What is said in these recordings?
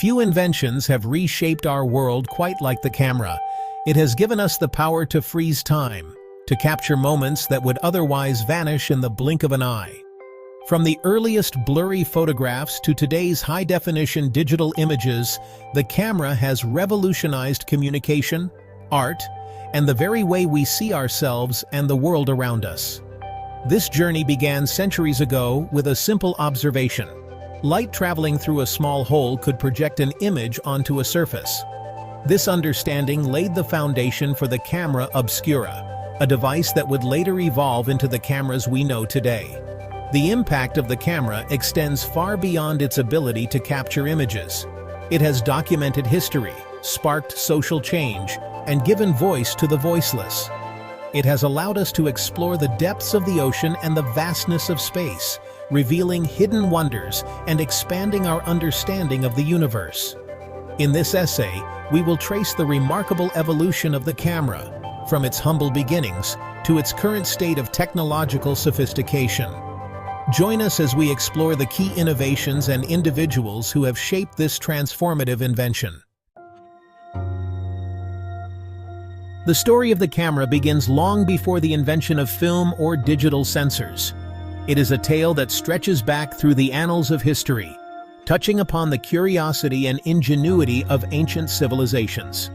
Few inventions have reshaped our world quite like the camera. It has given us the power to freeze time, to capture moments that would otherwise vanish in the blink of an eye. From the earliest blurry photographs to today's high-definition digital images, the camera has revolutionized communication, art, and the very way we see ourselves and the world around us. This journey began centuries ago with a simple observation. Light traveling through a small hole could project an image onto a surface. This understanding laid the foundation for the camera obscura, a device that would later evolve into the cameras we know today. The impact of the camera extends far beyond its ability to capture images. It has documented history, sparked social change, and given voice to the voiceless. It has allowed us to explore the depths of the ocean and the vastness of space, revealing hidden wonders and expanding our understanding of the universe. In this essay, we will trace the remarkable evolution of the camera, from its humble beginnings to its current state of technological sophistication. Join us as we explore the key innovations and individuals who have shaped this transformative invention. The story of the camera begins long before the invention of film or digital sensors. It is a tale that stretches back through the annals of history, touching upon the curiosity and ingenuity of ancient civilizations.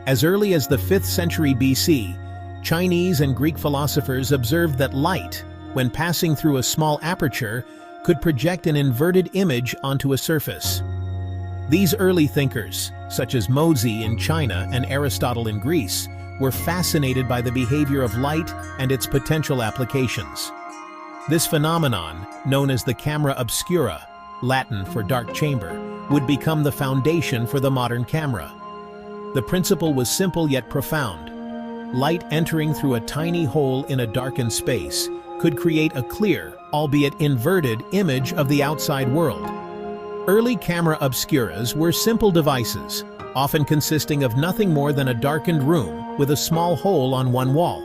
As early as the 5th century BC, Chinese and Greek philosophers observed that light, when passing through a small aperture, could project an inverted image onto a surface. These early thinkers, such as Mozi in China and Aristotle in Greece, were fascinated by the behavior of light and its potential applications. This phenomenon, known as the camera obscura, Latin for dark chamber, would become the foundation for the modern camera. The principle was simple yet profound. Light entering through a tiny hole in a darkened space could create a clear, albeit inverted, image of the outside world. Early camera obscuras were simple devices, often consisting of nothing more than a darkened room with a small hole on one wall.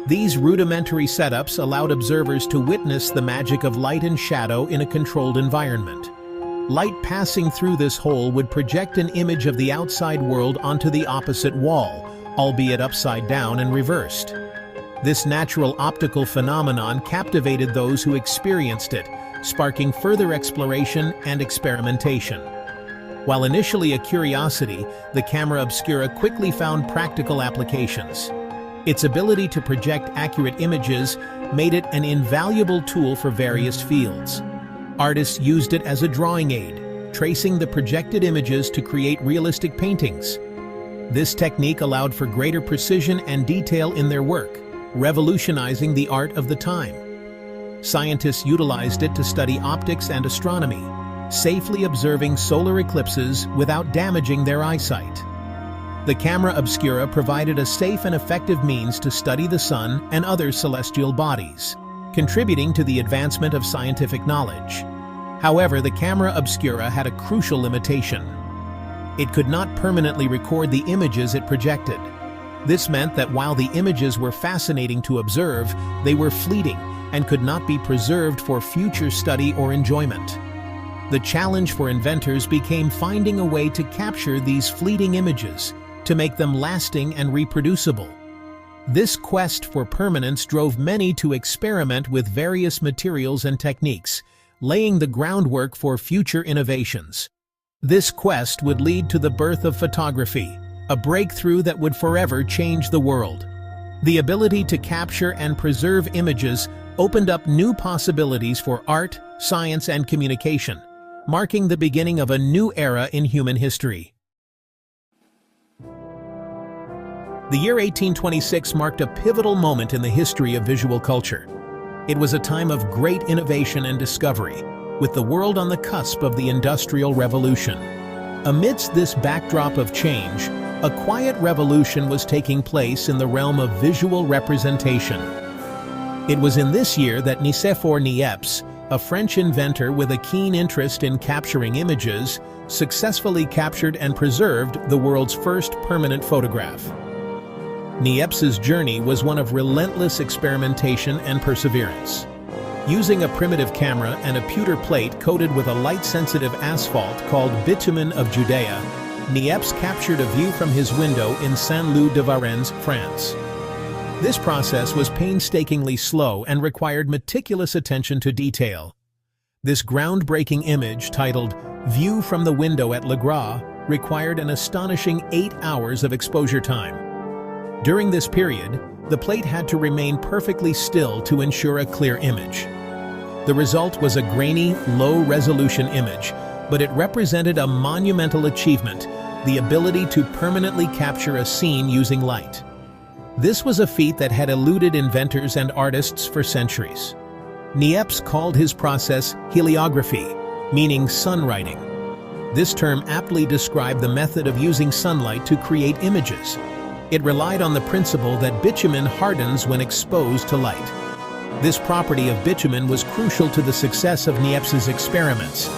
These rudimentary setups allowed observers to witness the magic of light and shadow in a controlled environment. Light passing through this hole would project an image of the outside world onto the opposite wall, albeit upside down and reversed. This natural optical phenomenon captivated those who experienced it, sparking further exploration and experimentation. While initially a curiosity, the camera obscura quickly found practical applications. Its ability to project accurate images made it an invaluable tool for various fields. Artists used it as a drawing aid, tracing the projected images to create realistic paintings. This technique allowed for greater precision and detail in their work, revolutionizing the art of the time. Scientists utilized it to study optics and astronomy, safely observing solar eclipses without damaging their eyesight. The camera obscura provided a safe and effective means to study the sun and other celestial bodies, contributing to the advancement of scientific knowledge. However, the camera obscura had a crucial limitation. It could not permanently record the images it projected. This meant that while the images were fascinating to observe, they were fleeting and could not be preserved for future study or enjoyment. The challenge for inventors became finding a way to capture these fleeting images, to make them lasting and reproducible. This quest for permanence drove many to experiment with various materials and techniques, laying the groundwork for future innovations. This quest would lead to the birth of photography, a breakthrough that would forever change the world. The ability to capture and preserve images opened up new possibilities for art, science, and communication, marking the beginning of a new era in human history. The year 1826 marked a pivotal moment in the history of visual culture. It was a time of great innovation and discovery, with the world on the cusp of the Industrial Revolution. Amidst this backdrop of change, a quiet revolution was taking place in the realm of visual representation. It was in this year that Nicéphore Niépce, a French inventor with a keen interest in capturing images, successfully captured and preserved the world's first permanent photograph. Niépce's journey was one of relentless experimentation and perseverance. Using a primitive camera and a pewter plate coated with a light-sensitive asphalt called bitumen of Judea, Niépce captured a view from his window in Saint-Lô-de-Varennes, France. This process was painstakingly slow and required meticulous attention to detail. This groundbreaking image, titled "View from the Window at Le Gras," required an astonishing 8 hours of exposure time. During this period, the plate had to remain perfectly still to ensure a clear image. The result was a grainy, low-resolution image, but it represented a monumental achievement, the ability to permanently capture a scene using light. This was a feat that had eluded inventors and artists for centuries. Niépce called his process heliography, meaning sunwriting. This term aptly described the method of using sunlight to create images. It relied on the principle that bitumen hardens when exposed to light. This property of bitumen was crucial to the success of Niépce's experiments.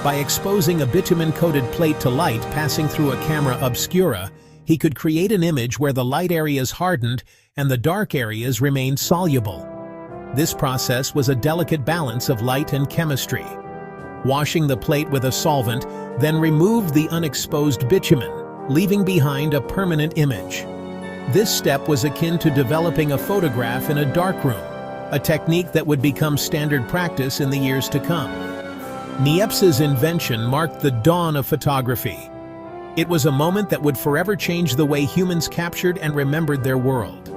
By exposing a bitumen-coated plate to light passing through a camera obscura, he could create an image where the light areas hardened and the dark areas remained soluble. This process was a delicate balance of light and chemistry. Washing the plate with a solvent then removed the unexposed bitumen, leaving behind a permanent image. This step was akin to developing a photograph in a darkroom, a technique that would become standard practice in the years to come. Niépce's invention marked the dawn of photography. It was a moment that would forever change the way humans captured and remembered their world.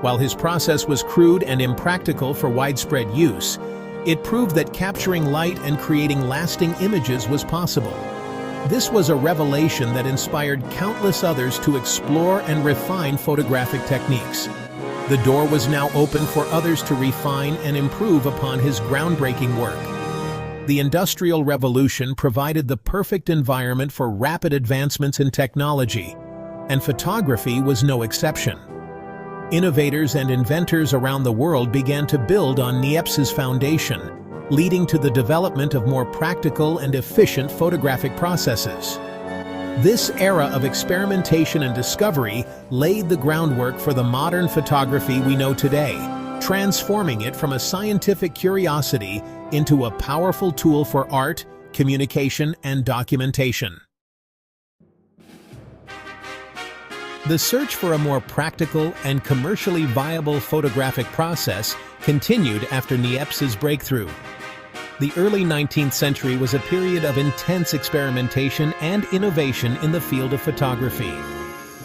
While his process was crude and impractical for widespread use, it proved that capturing light and creating lasting images was possible. This was a revelation that inspired countless others to explore and refine photographic techniques. The door was now open for others to refine and improve upon his groundbreaking work. The Industrial Revolution provided the perfect environment for rapid advancements in technology, and photography was no exception. Innovators and inventors around the world began to build on Niépce's foundation, leading to the development of more practical and efficient photographic processes. This era of experimentation and discovery laid the groundwork for the modern photography we know today, transforming it from a scientific curiosity into a powerful tool for art, communication, and documentation. The search for a more practical and commercially viable photographic process continued after Niépce's breakthrough. The early 19th century was a period of intense experimentation and innovation in the field of photography.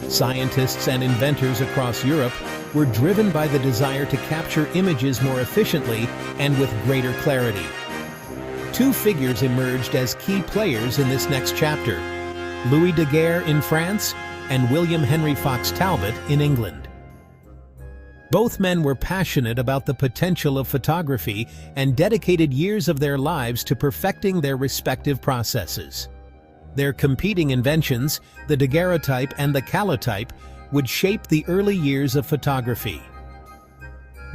Scientists and inventors across Europe were driven by the desire to capture images more efficiently and with greater clarity. Two figures emerged as key players in this next chapter: Louis Daguerre in France and William Henry Fox Talbot in England. Both men were passionate about the potential of photography and dedicated years of their lives to perfecting their respective processes. Their competing inventions, the daguerreotype and the calotype, would shape the early years of photography.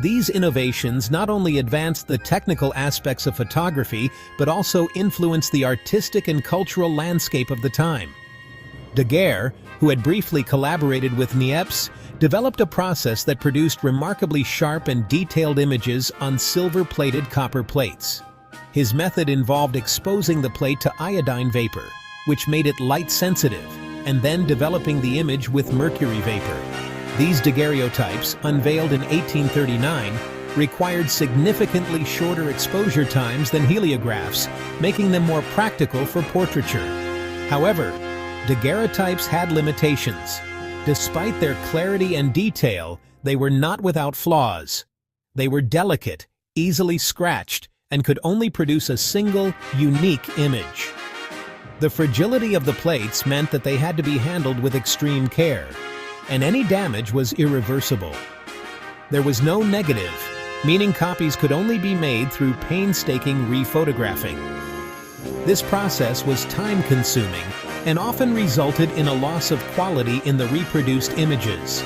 These innovations not only advanced the technical aspects of photography, but also influenced the artistic and cultural landscape of the time. Daguerre, who had briefly collaborated with Niépce, developed a process that produced remarkably sharp and detailed images on silver-plated copper plates. His method involved exposing the plate to iodine vapor, which made it light-sensitive, and then developing the image with mercury vapor. These daguerreotypes, unveiled in 1839, required significantly shorter exposure times than heliographs, making them more practical for portraiture. However, daguerreotypes had limitations. Despite their clarity and detail, they were not without flaws. They were delicate, easily scratched, and could only produce a single, unique image. The fragility of the plates meant that they had to be handled with extreme care, and any damage was irreversible. There was no negative, meaning copies could only be made through painstaking rephotographing. This process was time-consuming and often resulted in a loss of quality in the reproduced images.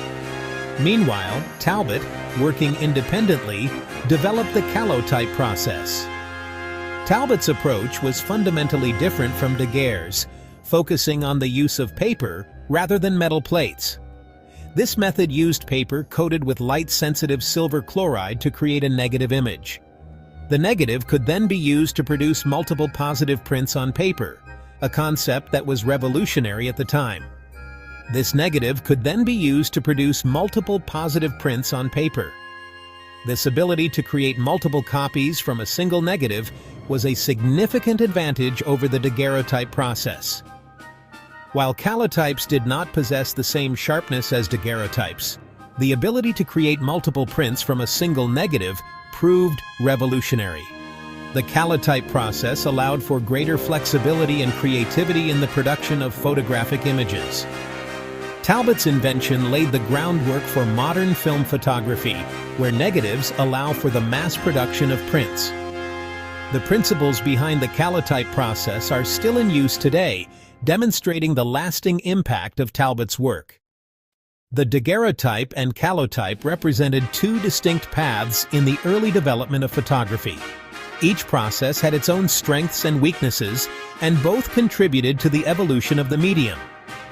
Meanwhile, Talbot, working independently, developed the calotype process. Talbot's approach was fundamentally different from Daguerre's, focusing on the use of paper rather than metal plates. This method used paper coated with light-sensitive silver chloride to create a negative image. The negative could then be used to produce multiple positive prints on paper, a concept that was revolutionary at the time. This negative could then be used to produce multiple positive prints on paper. This ability to create multiple copies from a single negative was a significant advantage over the daguerreotype process. While calotypes did not possess the same sharpness as daguerreotypes, the ability to create multiple prints from a single negative proved revolutionary. The calotype process allowed for greater flexibility and creativity in the production of photographic images. Talbot's invention laid the groundwork for modern film photography, where negatives allow for the mass production of prints. The principles behind the calotype process are still in use today, demonstrating the lasting impact of Talbot's work. The daguerreotype and calotype represented two distinct paths in the early development of photography. Each process had its own strengths and weaknesses, and both contributed to the evolution of the medium.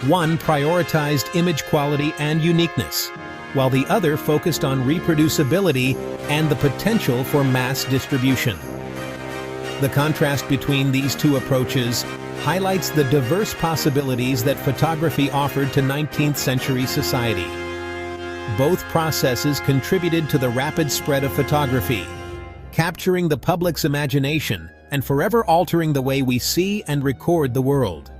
One prioritized image quality and uniqueness, while the other focused on reproducibility and the potential for mass distribution. The contrast between these two approaches highlights the diverse possibilities that photography offered to 19th century society. Both processes contributed to the rapid spread of photography, capturing the public's imagination and forever altering the way we see and record the world.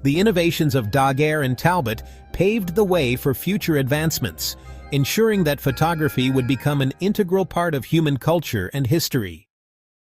The innovations of Daguerre and Talbot paved the way for future advancements, ensuring that photography would become an integral part of human culture and history.